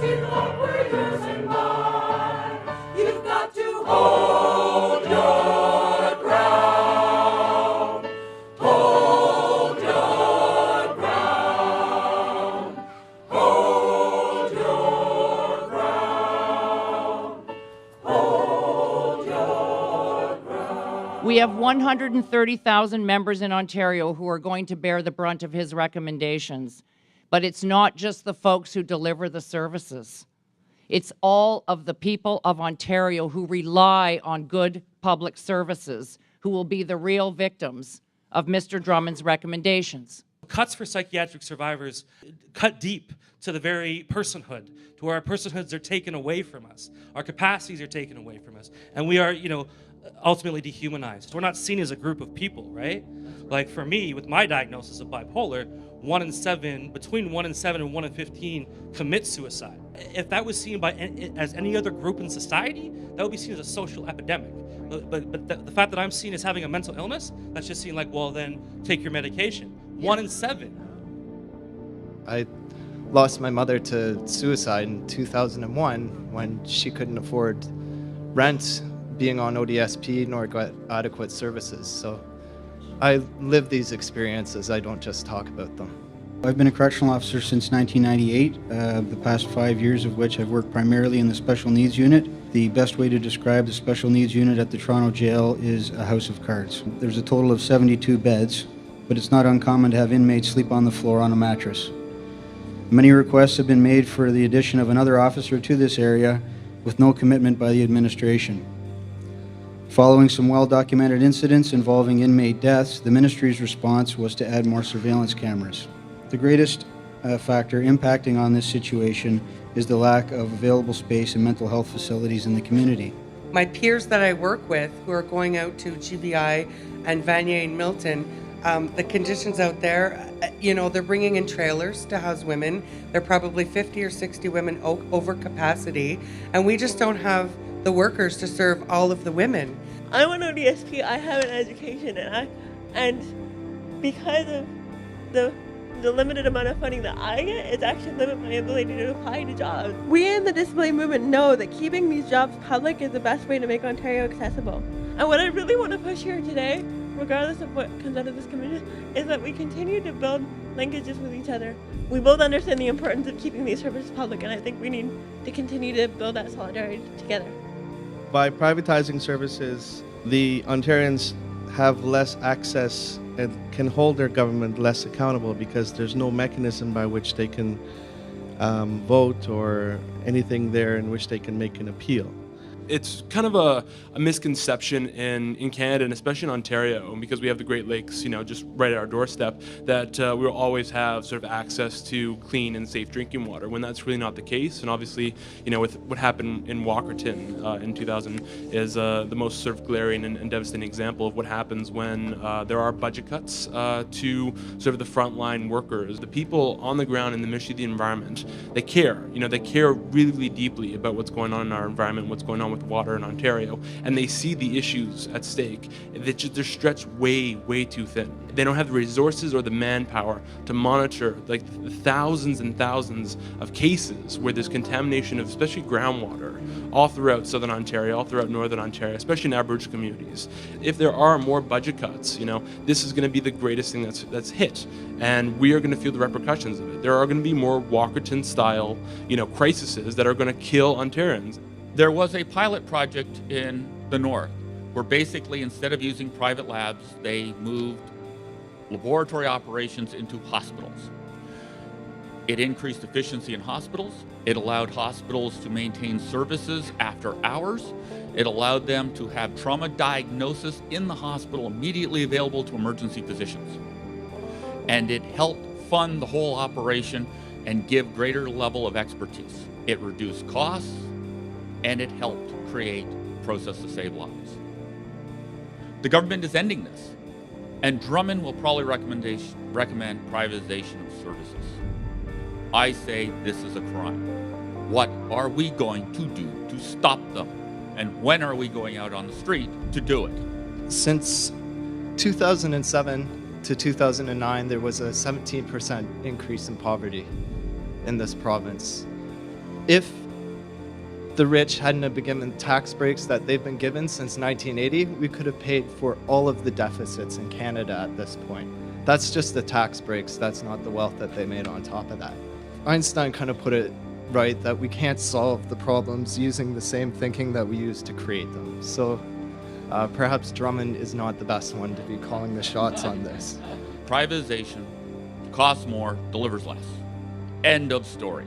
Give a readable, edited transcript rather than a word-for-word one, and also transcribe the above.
seem like we're years in line. You've got to hold your ground. Hold your ground. Hold your ground. Hold your ground. We have 130,000 members in Ontario who are going to bear the brunt of his recommendations. But it's not just the folks who deliver the services. It's all of the people of Ontario who rely on good public services who will be the real victims of Mr. Drummond's recommendations. Cuts for psychiatric survivors cut deep to the very personhood, to where our personhoods are taken away from us. Our capacities are taken away from us. And we are, ultimately dehumanized. We're not seen as a group of people, right? Like for me, with my diagnosis of bipolar, between 1 in 7 and 1 in 15 commit suicide. If that was seen as any other group in society, that would be seen as a social epidemic. But the fact that I'm seen as having a mental illness, that's just seen like, well, then take your medication. 1 in 7. I lost my mother to suicide in 2001 when she couldn't afford rent, being on ODSP, nor got adequate services. So I live these experiences, I don't just talk about them. I've been a correctional officer since 1998, the past 5 years of which I've worked primarily in the Special Needs Unit. The best way to describe the Special Needs Unit at the Toronto Jail is a house of cards. There's a total of 72 beds, but it's not uncommon to have inmates sleep on the floor on a mattress. Many requests have been made for the addition of another officer to this area with no commitment by the administration. Following some well-documented incidents involving inmate deaths, the ministry's response was to add more surveillance cameras. The greatest factor impacting on this situation is the lack of available space in mental health facilities in the community. My peers that I work with who are going out to GBI and Vanier and Milton, the conditions out there, they're bringing in trailers to house women. There are probably 50 or 60 women over capacity, and we just don't have the workers to serve all of the women. I'm on ODSP, I have an education, and because of the limited amount of funding that I get, it's actually limited my ability to apply to jobs. We in the disability movement know that keeping these jobs public is the best way to make Ontario accessible. And what I really want to push here today, regardless of what comes out of this commission, is that we continue to build linkages with each other. We both understand the importance of keeping these services public, and I think we need to continue to build that solidarity together. By privatizing services, the Ontarians have less access and can hold their government less accountable because there's no mechanism by which they can vote or anything there in which they can make an appeal. It's kind of a misconception in Canada, and especially in Ontario, because we have the Great Lakes, just right at our doorstep, that we will always have sort of access to clean and safe drinking water, when that's really not the case. And obviously, with what happened in Walkerton in 2000 is the most sort of glaring and devastating example of what happens when there are budget cuts to sort of the frontline workers. The people on the ground in the Ministry of the Environment, they care. They care really, really deeply about what's going on in our environment, what's going on with water in Ontario, and they see the issues at stake. They're stretched way, way too thin. They don't have the resources or the manpower to monitor like the thousands and thousands of cases where there's contamination of especially groundwater all throughout Southern Ontario, all throughout Northern Ontario, especially in Aboriginal communities. If there are more budget cuts, this is going to be the greatest thing that's hit, and we are going to feel the repercussions of it. There are going to be more Walkerton-style, crises that are going to kill Ontarians. There was a pilot project in the north where basically instead of using private labs, they moved laboratory operations into hospitals. It increased efficiency in hospitals. It allowed hospitals to maintain services after hours. It allowed them to have trauma diagnosis in the hospital immediately available to emergency physicians. And it helped fund the whole operation and give greater level of expertise. It reduced costs, and it helped create a process to save lives. The government is ending this, and Drummond will probably recommend privatization of services. I say this is a crime. What are we going to do to stop them? And when are we going out on the street to do it? Since 2007 to 2009, there was a 17% increase in poverty in this province. if the rich hadn't have been given tax breaks that they've been given since 1980, we could have paid for all of the deficits in Canada at this point. That's just the tax breaks. That's not the wealth that they made on top of that. Einstein kind of put it right that we can't solve the problems using the same thinking that we use to create them. So perhaps Drummond is not the best one to be calling the shots on this. Privatization costs more, delivers less. End of story.